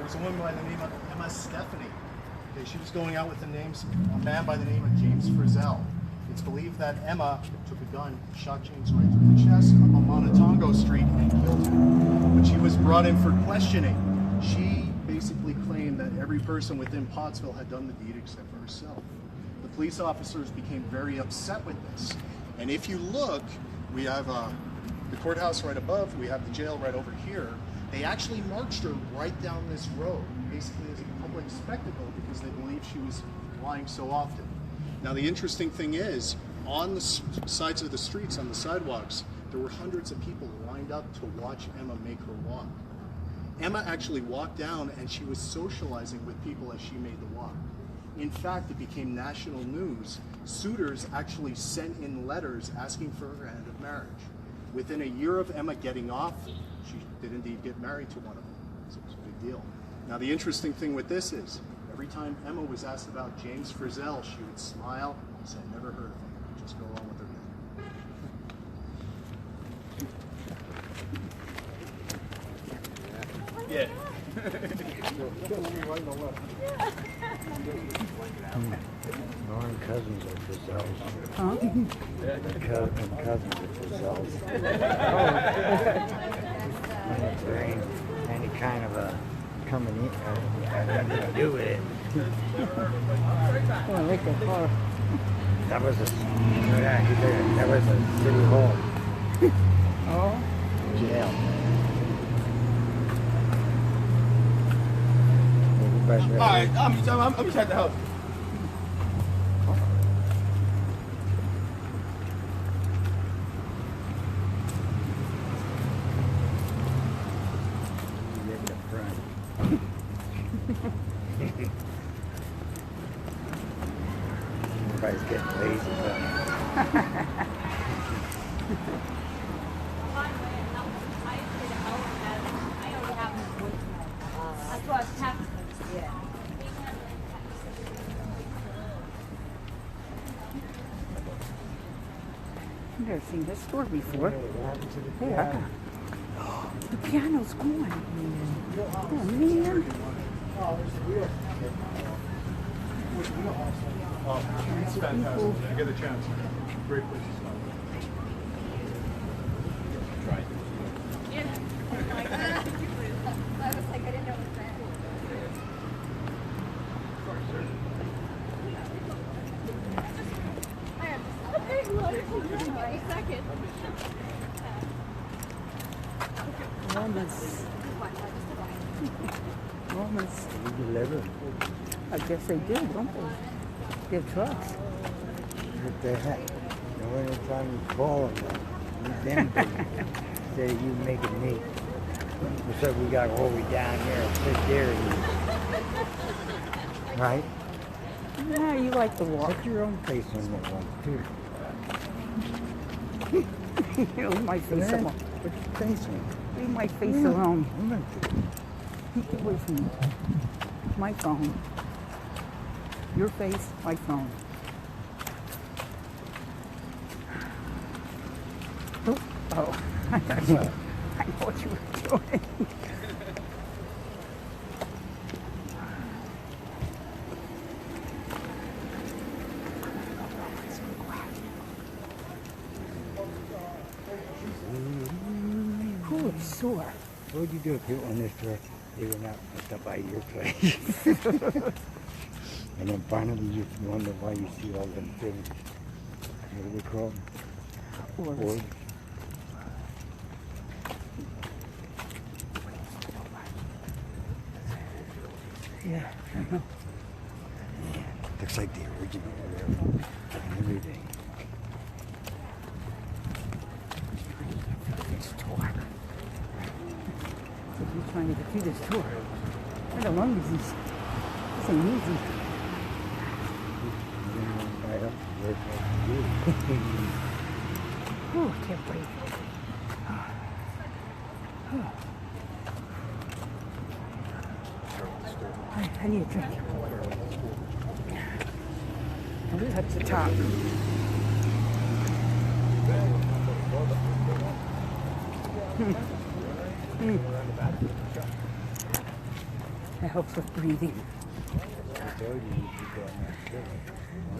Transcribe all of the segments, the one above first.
was a woman by the name of Emma Stephanie. Okay, she was going out with a man by the name of James Frizzell. It's believed that Emma took a gun, shot James right through the chest up on Monotongo Street and killed him. When she was brought in for questioning, she basically claimed that every person within Pottsville had done the deed except for herself. The police officers became very upset with this. And if you look, we have the courthouse right above, we have the jail right over here. They actually marched her right down this road, basically as a public spectacle, because they believed she was lying so often. Now the interesting thing is, on the sides of the streets, on the sidewalks, there were hundreds of people lined up to watch Emma make her walk. Emma actually walked down and she was socializing with people as she made the walk. In fact, it became national news. Suitors actually sent in letters asking for her hand of marriage. Within a year of Emma getting off, she did indeed get married to one of them. So it was a big deal. Now the interesting thing with this is, every time Emma was asked about James Frizzell, she would smile and say, never heard of him. Just go along with her day. Yeah. Norm cousins of Frizzell's. Huh? Cousins of Frizzell's. When it's any kind of a coming in, nothing to do with it. Oh, I like that car. That was a city hall. Oh? Jail. Alright, I'm inside the house. Everybody's getting lazy, but I've never seen this store before. Yeah. The piano's going. Oh, man. Oh, it's fantastic. You get a chance. Great place to stop. Try it. I was like, I didn't know what that was. Okay, look. Wait a second. Romans. we deliver. I guess they do, don't they? They have trucks. What the heck? And when it's time you call them, you them say you make it neat. So we got to hold it down here and sit there and right? Yeah, you like to walk. Put your own face on that one too. Leave my face alone. Put your face on. Leave my face alone. I'm not Keep away from me. My phone. Your face, my phone. Oh, I know what you were doing. Ooh, it's sore. What would you do if you on this truck? They were not picked up by your place. And then finally you wonder why you see all them things. What do they call them? Orbs. Yeah, I know. Yeah, looks like the original railroad and everything. This tour. You're trying to get through this tour. I don't know, this ain't easy. Right up where it's Ooh, I can't breathe. I need a drink. And that's the top. That helps with breathing. I told you you should go on that trip.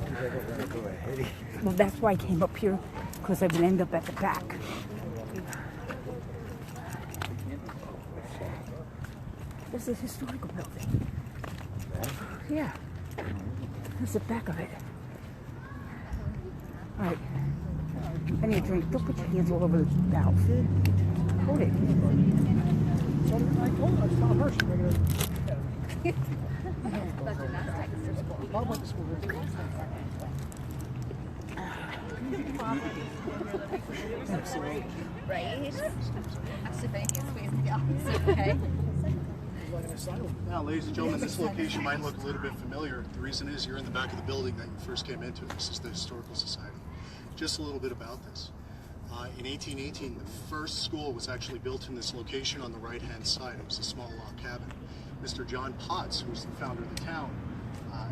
I'm never going to go ahead of you. Well, that's why I came up here, because I would end up at the back. This is a historical building. Yeah. That's the back of it. All right. I need a drink. Don't put your hands all over the valve. Hold it. I told her, I saw her. She made it. That's gymnastics. Bob went to school with her. Right? Actually, squeeze the opposite way. Now, ladies and gentlemen, this location might look a little bit familiar. The reason is you're in the back of the building that you first came into. This is the Historical Society. Just a little bit about this. In 1818, the first school was actually built in this location on the right-hand side. It was a small log cabin. Mr. John Potts, who was the founder of the town,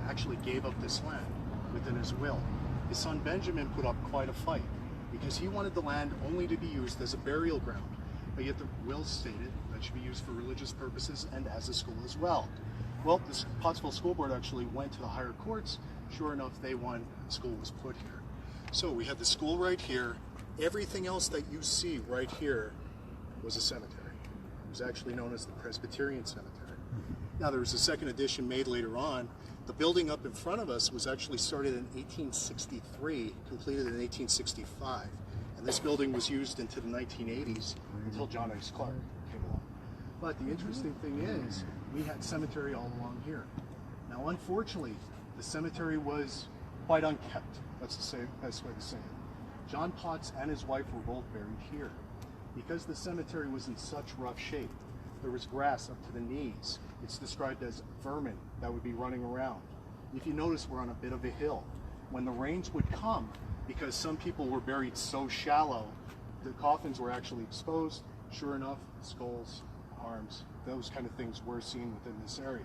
actually gave up this land within his will. His son Benjamin put up quite a fight because he wanted the land only to be used as a burial ground, but yet the will stated that it should be used for religious purposes and as a school as well. Well, the Pottsville School Board actually went to the higher courts. Sure enough, they won. The school was put here. So we had the school right here. Everything else that you see right here was a cemetery. It was actually known as the Presbyterian Cemetery. Now, there was a second edition made later on. The building up in front of us was actually started in 1863, completed in 1865. And this building was used into the 1980s until John X. Clark came along. But the interesting thing is, we had cemetery all along here. Now, unfortunately, the cemetery was quite unkept. That's the best way to say it. John Potts and his wife were both buried here. Because the cemetery was in such rough shape, there was grass up to the knees. It's described as vermin that would be running around. If you notice, we're on a bit of a hill. When the rains would come, because some people were buried so shallow, the coffins were actually exposed. Sure enough, skulls, arms, those kind of things were seen within this area.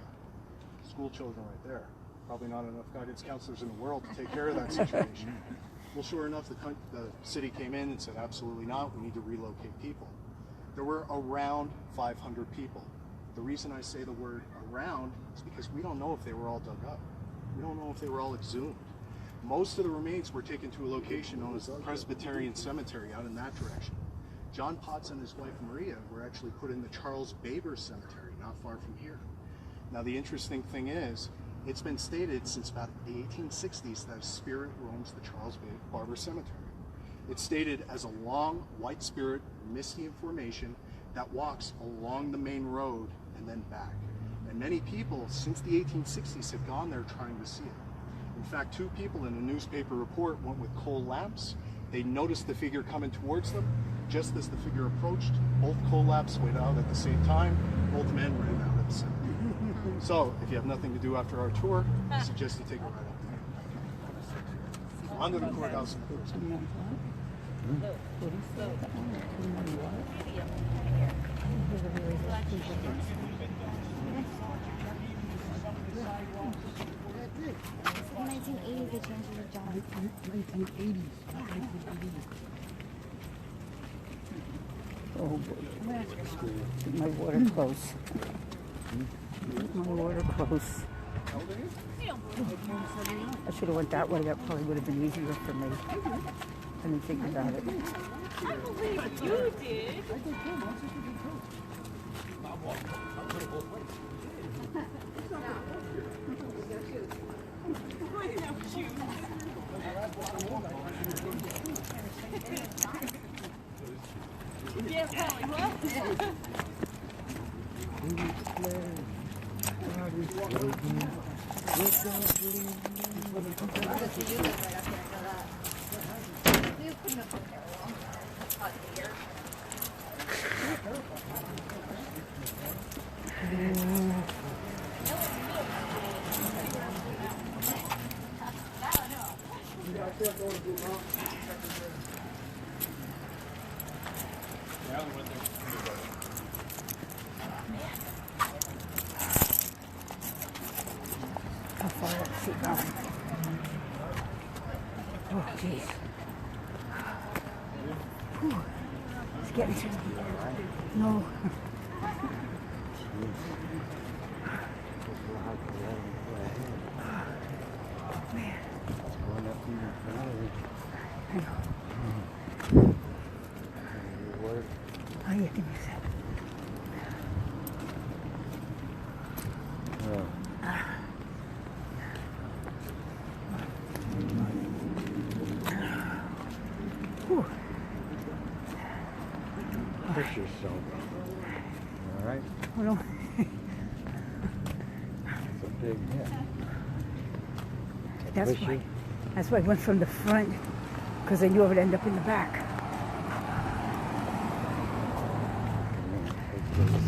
School children right there. Probably not enough guidance counselors in the world to take care of that situation. Well, sure enough, the city came in and said, absolutely not, we need to relocate people. There were around 500 people. The reason I say the word around is because we don't know if they were all dug up. We don't know if they were all exhumed. Most of the remains were taken to a location known as the Presbyterian Cemetery out in that direction. John Potts and his wife Maria were actually put in the Charles Baber Cemetery, not far from here. Now, the interesting thing is, it's been stated since about the 1860s that a spirit roams the Charles Baber Cemetery. It's stated as a long, white spirit, misty formation that walks along the main road and then back. And many people, since the 1860s, have gone there trying to see it. In fact, 2 people in a newspaper report went with coal lamps. They noticed the figure coming towards them. Just as the figure approached, both coal lamps went out at the same time. Both men ran out of the cemetery. So, if you have nothing to do after our tour, I suggest you take a ride up there. On to the courthouse. In 1980, they changed it to John. 1980s. Oh boy. Keep my water close. Keep my water close. I should have went that way. That probably would have been easier for me. I didn't think about it. I believe you did. Yeah, probably what? How far is she going? Oh, jeez. Whew. It's getting to... No. big hit. That's Push why. you. That's why I went from the front, because I knew I would end up in the back.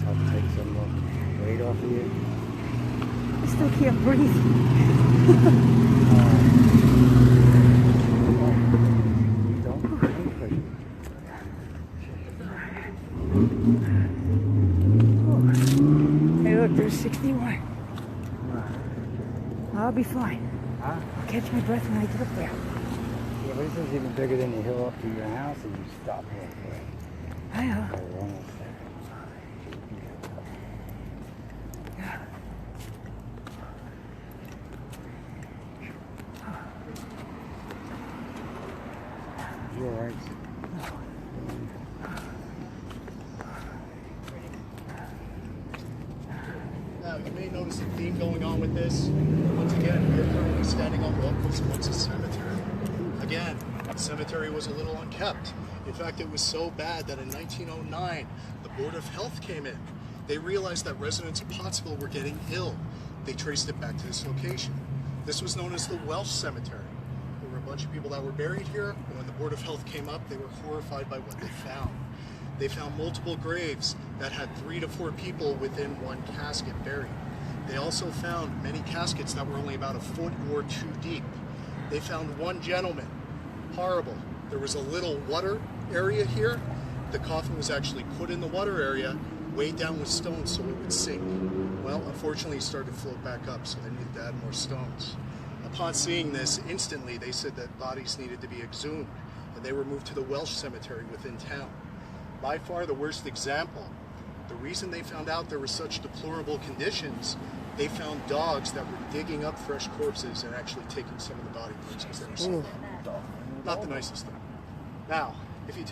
I'll take some weight off of you. I still can't breathe. Don't push it. Hey, look, there's 61. I'll be fine. Huh? I'll catch my breath when I get up there. Yeah, but this is even bigger than the hill up to your house, and you stop halfway. I know. We're almost there. You all right? Now, you may notice a theme going on with this. Once again, we are currently standing on what was once a cemetery. Again, the cemetery was a little unkept. In fact, it was so bad that in 1909, the Board of Health came in. They realized that residents of Pottsville were getting ill. They traced it back to this location. This was known as the Welsh Cemetery. There were a bunch of people that were buried here, and when the Board of Health came up, they were horrified by what they found. They found multiple graves that had 3 to 4 people within one casket buried. They also found many caskets that were only about a foot or 2 deep. They found one gentleman. Horrible. There was a little water area here. The coffin was actually put in the water area, weighed down with stones so it would sink. Well, unfortunately, it started to float back up, so they needed to add more stones. Upon seeing this, instantly they said that bodies needed to be exhumed, and they were moved to the Welsh Cemetery within town. By far the worst example. The reason they found out there were such deplorable conditions, they found dogs that were digging up fresh corpses and actually taking some of the body parts because they were so bad. Not the nicest thing. Now, if you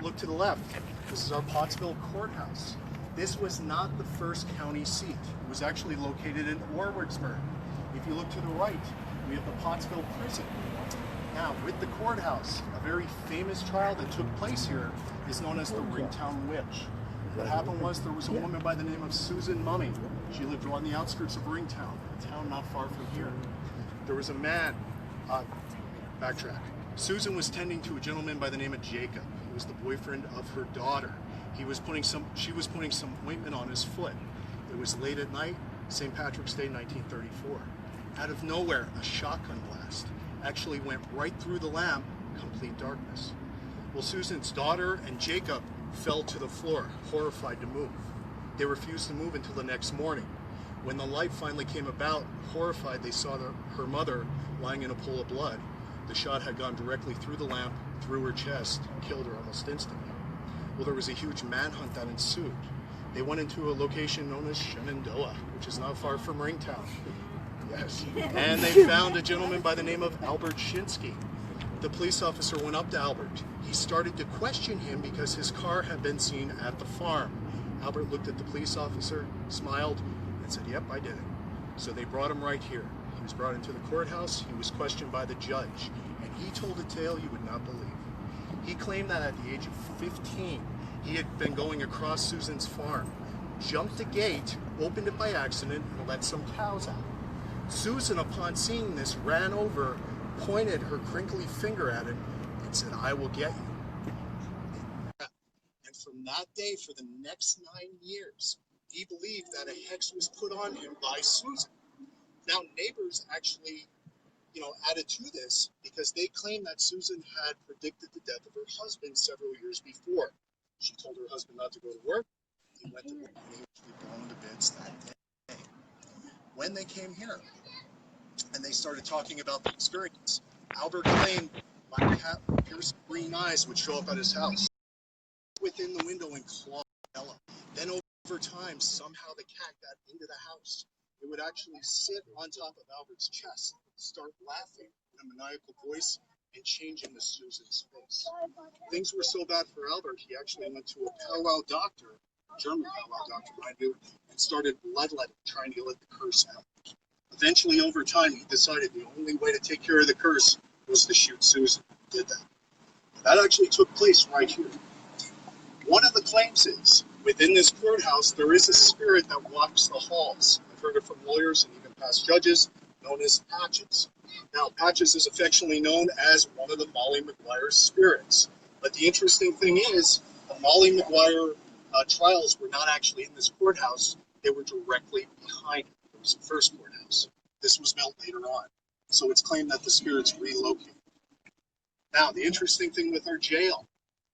look to the left, this is our Pottsville Courthouse. This was not the first county seat. It was actually located in Warwicksburg. If you look to the right, we have the Pottsville Prison. Now, with the courthouse, a very famous trial that took place here is known as the Ringtown Witch. What happened was there was a woman by the name of Susan Mummy. She lived on the outskirts of Ringtown, a town not far from here. There was a man, backtrack. Susan was tending to a gentleman by the name of Jacob. He was the boyfriend of her daughter. She was putting some ointment on his foot. It was late at night, St. Patrick's Day, 1934. Out of nowhere, a shotgun blast actually went right through the lamp, complete darkness. Well, Susan's daughter and Jacob fell to the floor, horrified to move. They refused to move until the next morning. When the light finally came about, horrified, they saw her mother lying in a pool of blood. The shot had gone directly through the lamp, through her chest, killed her almost instantly. Well, there was a huge manhunt that ensued. They went into a location known as Shenandoah, which is not far from Ringtown. Yes. And they found a gentleman by the name of Albert Shinsky. The police officer went up to Albert. He started to question him because his car had been seen at the farm. Albert looked at the police officer, smiled, and said, "Yep, I did it." So they brought him right here. He was brought into the courthouse. He was questioned by the judge, and he told a tale you would not believe. He claimed that at the age of 15, he had been going across Susan's farm, jumped the gate, opened it by accident, and let some cows out. Susan, upon seeing this, ran over, pointed her crinkly finger at him, and said, "I will get you." And from that day, for the next 9 years, he believed that a hex was put on him by Susan. Now, neighbors actually, added to this because they claimed that Susan had predicted the death of her husband several years before. She told her husband not to go to work. He went to work and he was blown to bits that day. When they came here and they started talking about the experience, Albert claimed my cat with piercing green eyes would show up at his house within the window and claw Ella. Then over time, somehow the cat got into the house. It would actually sit on top of Albert's chest, start laughing in a maniacal voice, and change into Susan's face. Things were so bad for Albert, he actually went to a powwow doctor, German powwow doctor, mind you, and started bloodletting, trying to let the curse out. Eventually, over time, he decided the only way to take care of the curse was to shoot Susan. He did that. That actually took place right here. One of the claims is, within this courthouse, there is a spirit that walks the halls. I've heard it from lawyers and even past judges, known as Patches. Now, Patches is affectionately known as one of the Molly Maguire spirits. But the interesting thing is, the Molly Maguire trials were not actually in this courthouse. They were directly behind it. It was the first courthouse. This was built later on. So it's claimed that the spirits relocated. Now, the interesting thing with our jail,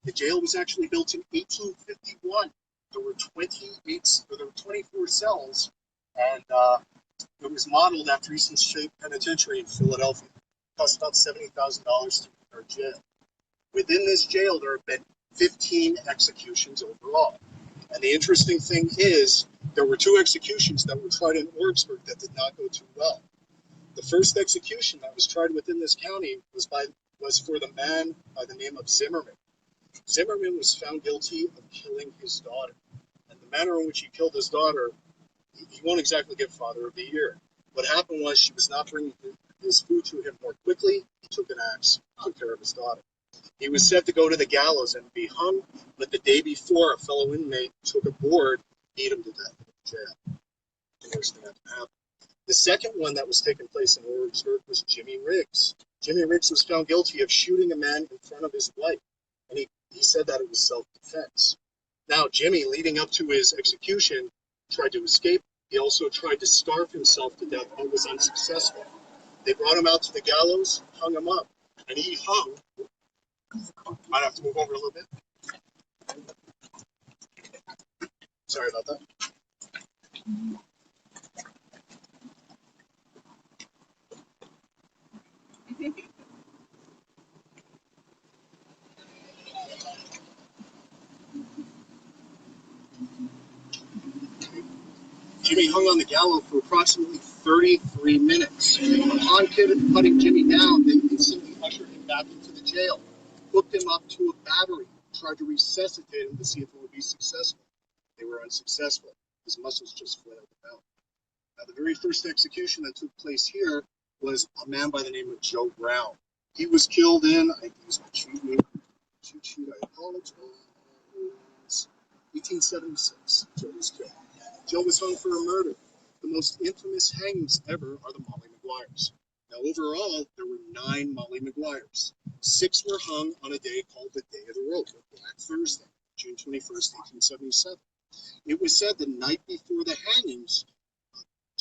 the jail was actually built in 1851. There were 24 cells, and it was modeled after Eastern State Penitentiary in Philadelphia. It cost about $70,000 to our jail. Within this jail, there have been 15 executions overall. And the interesting thing is, there were 2 executions that were tried in Orangeburg that did not go too well. The first execution that was tried within this county was for the man by the name of Zimmerman. Zimmerman was found guilty of killing his daughter. And the manner in which he killed his daughter, he won't exactly get Father of the Year. What happened was she was not bringing his food to him more quickly. He took an axe, took care of his daughter. He was set to go to the gallows and be hung, but the day before, a fellow inmate took a board, beat him to death in jail. The worst thing that happened. The second one that was taking place in Orangeburg was Jimmy Riggs. Jimmy Riggs was found guilty of shooting a man in front of his wife, and he said that it was self-defense. Now, Jimmy, leading up to his execution, tried to escape. He also tried to starve himself to death, but was unsuccessful. They brought him out to the gallows, hung him up, and he hung. Might have to move over a little bit. Sorry about that. Jimmy hung on the gallows for approximately 33 minutes. Upon putting Jimmy down, they instantly ushered him back into the jail, hooked him up to a battery, tried to resuscitate him to see if it would be successful. They were unsuccessful. His muscles just flailed out. Now, the very first execution that took place here was a man by the name of Joe Brown. He was killed in, I use my cheat sheet, I apologize, 1876. Joe was killed. Joe was hung for a murder. The most infamous hangings ever are the Molly Maguires. Now, overall, there were 9 Molly Maguires. 6 were hung on a day called the Day of the Rope, or Black Thursday, June 21st, 1877. It was said the night before the hangings,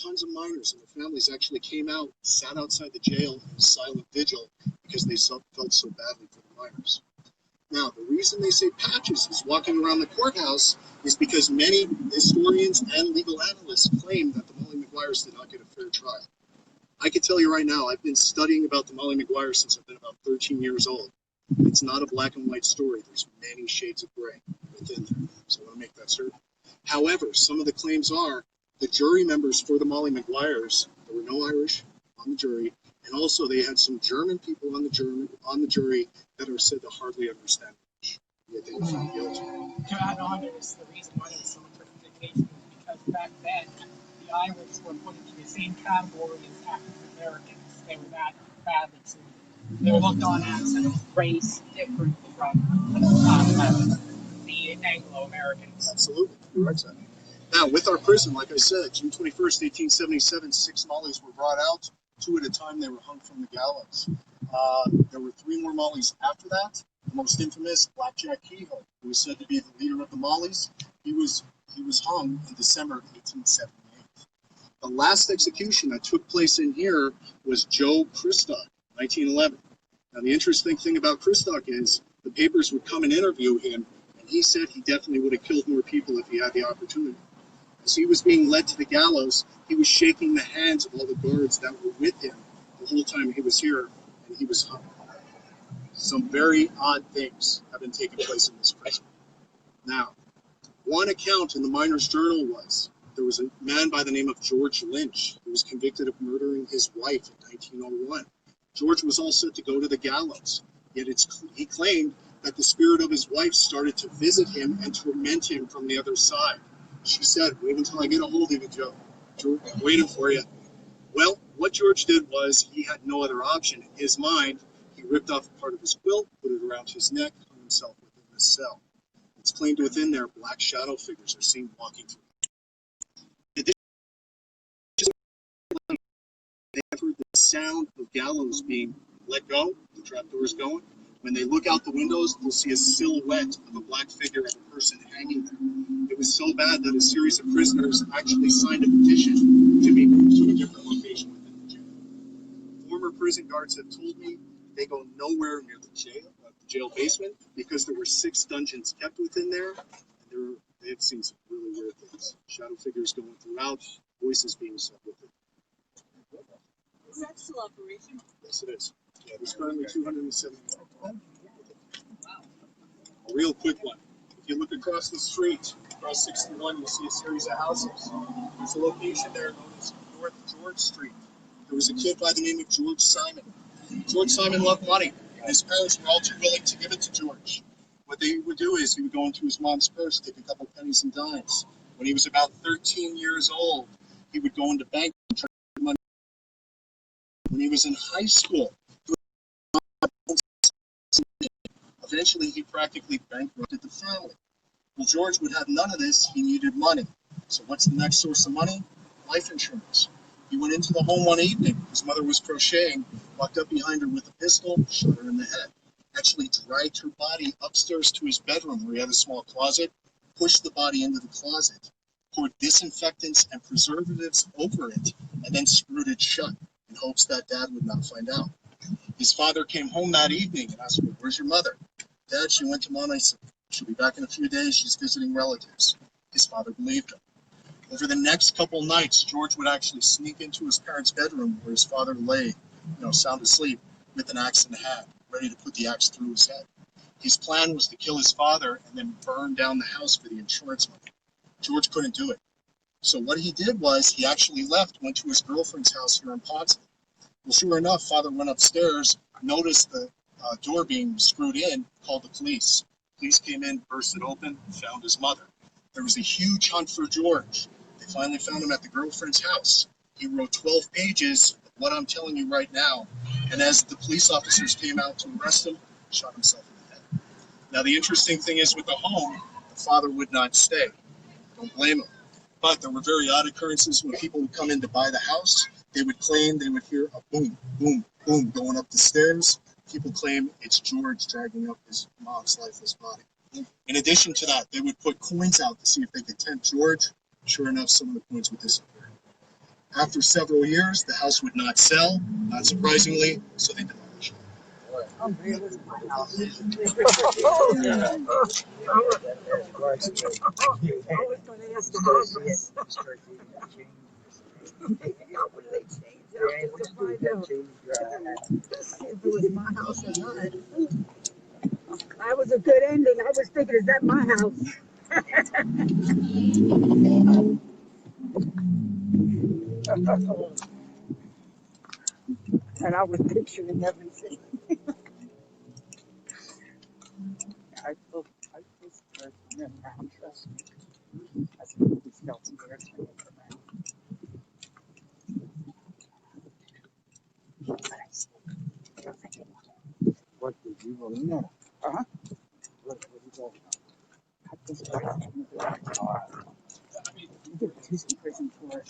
tons of miners and their families actually came out, sat outside the jail in a silent vigil because they felt so badly for the miners. Now, the reason they say Patches is walking around the courthouse is because many historians and legal analysts claim that the Molly Maguires did not get a fair trial. I can tell you right now, I've been studying about the Molly Maguires since I've been about 13 years old. It's not a black and white story. There's many shades of gray within there, so I want to make that certain. However, some of the claims are the jury members for the Molly Maguires, there were no Irish on the jury, and also they had some German people on the jury that are said to hardly understand English, yet they were found guilty. To add on to this, the reason why there was so much representation is because back then the Irish were put into the same category as African Americans. They were that badly treated. They were looked on as a race different from the Anglo-Americans. Absolutely, you're right, Sam. Now, with our prison, like I said, June 21st, 1877, 6 Mollies were brought out. 2 at a time, they were hung from the gallows. There were 3 more Mollies after that. The most infamous, Blackjack Kehoe, who was said to be the leader of the Mollies. He was hung in December of 1878. The last execution that took place in here was Joe Christock, 1911. Now, the interesting thing about Christock is the papers would come and interview him, and he said he definitely would have killed more people if he had the opportunity. As he was being led to the gallows, he was shaking the hands of all the guards that were with him the whole time he was here, and he was hung. Some very odd things have been taking place in this prison. Now, one account in the Miners' Journal was there was a man by the name of George Lynch who was convicted of murdering his wife in 1901. George was all set to go to the gallows, yet he claimed that the spirit of his wife started to visit him and torment him from the other side. She said, "Wait until I get a hold of you, Joe. George, I'm waiting for you." Well, what George did was he had no other option. In his mind, he ripped off a part of his quilt, put it around his neck, hung himself within the cell. It's claimed within there, black shadow figures are seen walking through. sound of gallows being let go, the trapdoors going. When they look out the windows, they'll see a silhouette of a black figure of a person hanging there. It was so bad that a series of prisoners actually signed a petition to be moved to a different location within the jail. Former prison guards have told me they go nowhere near the jail basement, because there were 6 dungeons kept within there, and they've seen some really weird things. Shadow figures going throughout, voices being said with it. Is that still operational? Yes, it is. Yeah, there's currently 270. A real quick one. If you look across the street, across 61, you'll see a series of houses. There's a location there known as North George Street. There was a kid by the name of George Simon. George Simon loved money, and his parents were all too willing to give it to George. What they would do is he would go into his mom's purse, take a couple pennies and dimes. When he was about 13 years old, he would go into bank and try to get money. When he was in high school, eventually he practically bankrupted the family. Well, George would have none of this. He needed money. So what's the next source of money? Life insurance. He went into the home one evening. His mother was crocheting, walked up behind her with a pistol, shot her in the head. Actually dragged her body upstairs to his bedroom where he had a small closet, pushed the body into the closet, poured disinfectants and preservatives over it, and then screwed it shut in hopes that Dad would not find out. His father came home that evening and asked me, "Where's your mother?" "Dad, she went to Mom." I said, "She'll be back in a few days. She's visiting relatives." His father believed him. Over the next couple nights, George would actually sneak into his parents' bedroom where his father lay, sound asleep, with an axe in hand, ready to put the axe through his head. His plan was to kill his father and then burn down the house for the insurance money. George couldn't do it. So what he did was he actually left, went to his girlfriend's house here in Pottsville. Well, sure enough, Father went upstairs, noticed the door being screwed in, called the police. Police came in, burst it open, found his mother. There was a huge hunt for George. They finally found him at the girlfriend's house. He wrote 12 pages of what I'm telling you right now. And as the police officers came out to arrest him, he shot himself in the head. Now, the interesting thing is with the home, the father would not stay. Don't blame him. But there were very odd occurrences when people would come in to buy the house. They would claim they would hear a boom, boom, boom going up the stairs. People claim it's George dragging up his mom's lifeless body. In addition to that, they would put coins out to see if they could tempt George. Sure enough, some of the coins would disappear. After several years, the house would not sell, not surprisingly, so they demolished it. Oh, man, this is my house. I was going to ask the address. When they changed it, just to find out if it was my house or not. That was a good ending. I was thinking, is that my house? And I was picturing everything. I feel scared to run around, trust me. I feel scared to run around. What did you want to know? Uh-huh. What did you want to know? I just we did a Tuesday prison tour.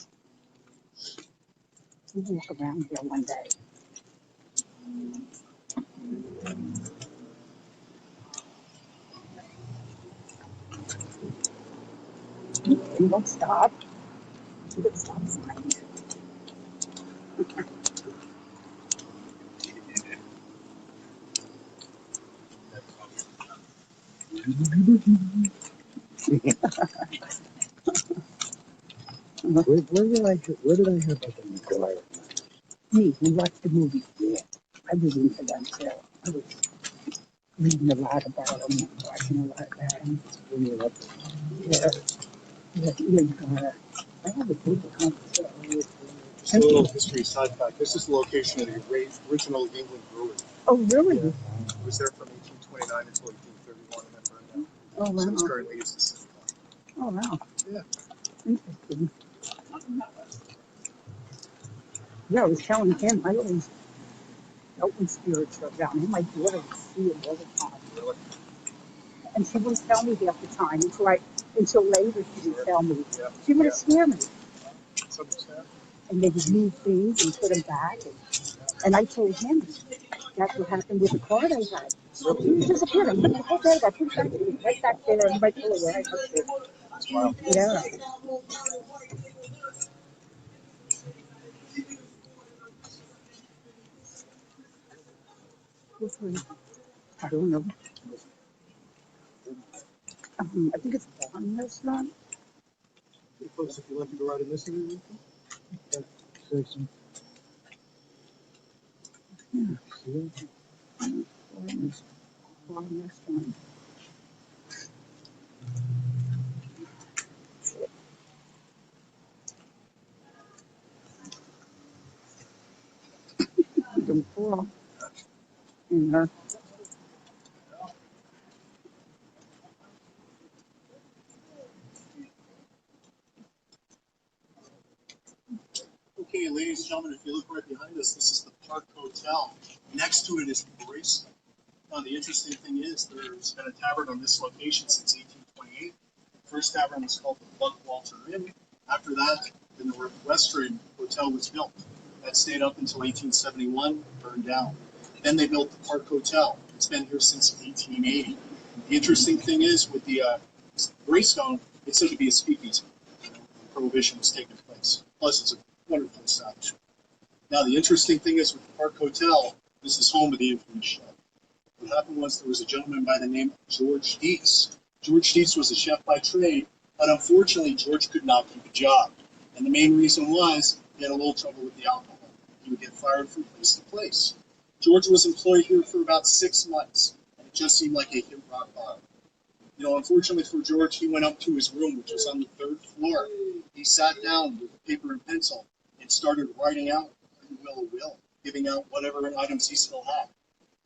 We walk around there one day. You don't stop. You don't stop sign. Where did I have like a Nikolai? Me, we watched the movie. Yeah. I was into them too. I was reading a lot about them, watching a lot about them. Yeah. Yeah, you gotta. I have a paper company. Just a little history side fact. This is the location of the original England brewery. Oh, really? Yeah. It was there from 1829 until 1831 and then burned down. Oh, wow. So it's currently used as city hall. Oh, wow. Yeah. Interesting. Yeah, I was telling him, I always felt when spirits were around him. My daughter would see him all the time. Really? And she wouldn't tell me half the time until later she would tell me. Yeah. She would scare me. Some understand. and they would move things and put them back. And I told him that's what happened with the card I had. It disappeared. I put it in the whole bag. I put it back, right back there in my pillow where I put it. Yeah. I don't know. I think it's one restaurant. Folks, if you like to go out in this area, One restaurant. Don't fall. Yeah. okay, ladies and gentlemen, if you look right behind us, this is the Park Hotel. Next to it is the Bracelet. Now, the interesting thing is there's been a tavern on this location since 1828. The first tavern was called the Buckwalter Inn. After that, the Northwestern Hotel was built. That stayed up until 1871, burned down. Then they built the Park Hotel. It's been here since 1880. The interesting thing is with the Greystone, it's said to be a speakeasy. Prohibition was taking place. Plus, it's a wonderful establishment. Now, the interesting thing is with the Park Hotel, this is home of the infamous chef. What happened was there was a gentleman by the name of George Deese. George Deese was a chef by trade, but unfortunately, George could not keep a job. And the main reason was he had a little trouble with the alcohol. He would get fired from place to place. George was employed here for about 6 months, and it just seemed like a hit rock bottom. You know, unfortunately for George, he went up to his room, which was on the 3rd floor. He sat down with paper and pencil and started writing out a will, giving out whatever items he still had.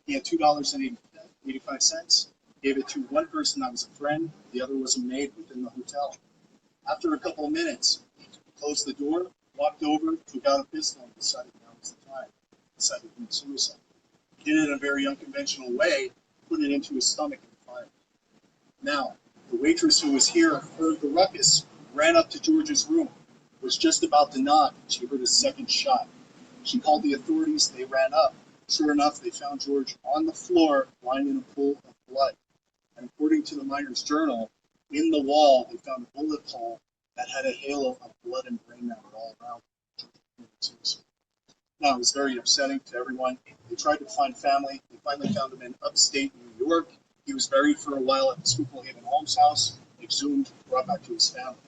He had $2.85, gave it to one person that was a friend, the other was a maid within the hotel. After a couple of minutes, he closed the door, walked over, took out a pistol, and decided now was the time. Decided to commit suicide. He did it in a very unconventional way, put it into his stomach and fired. Now, the waitress who was here heard the ruckus, ran up to George's room, was just about to knock, and she heard a second shot. She called the authorities, they ran up. Sure enough, they found George on the floor, lying in a pool of blood. And according to the Miner's Journal, in the wall, they found a bullet hole that had a halo of blood and brain matter all around. Now, it was very upsetting to everyone. They tried to find family. They finally found him in upstate New York. He was buried for a while at the Schuylkill Haven Holmes house, exhumed, brought back to his family.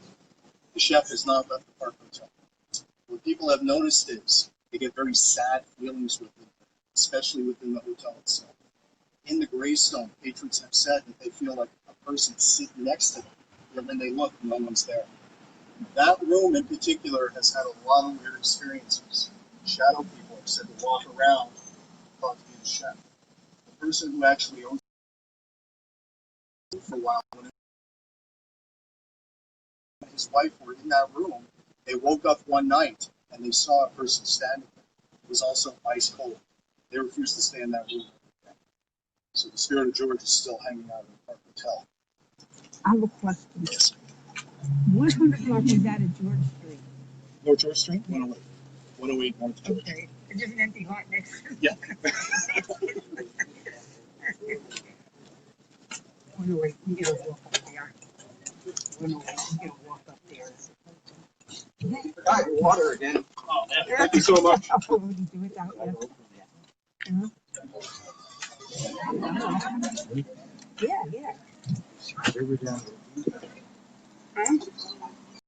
The chef has not left the Park Hotel. What people have noticed is they get very sad feelings with it, especially within the hotel itself. In the Greystone, patrons have said that they feel like a person sitting next to them, and when they look, no one's there. That room in particular has had a lot of weird experiences. Shadow people are said to walk around thought to be the chef. The person who actually owns it for a while, when his wife were in that room, they woke up one night and they saw a person standing there. It was also ice cold. They refused to stay in that room. So the spirit of George is still hanging out in the Park Hotel. I have a question. Yes. What kind of block is that at George Street? No, George Street? 108. 108 North George. Okay. It's just an empty lot next to it. Yeah. 108, you get a walk up there. 108, you get a walk up there. Hi, water again. Oh, yeah. Thank you so much. Oh, would you do it that way? Yeah, yeah. They were down. Huh?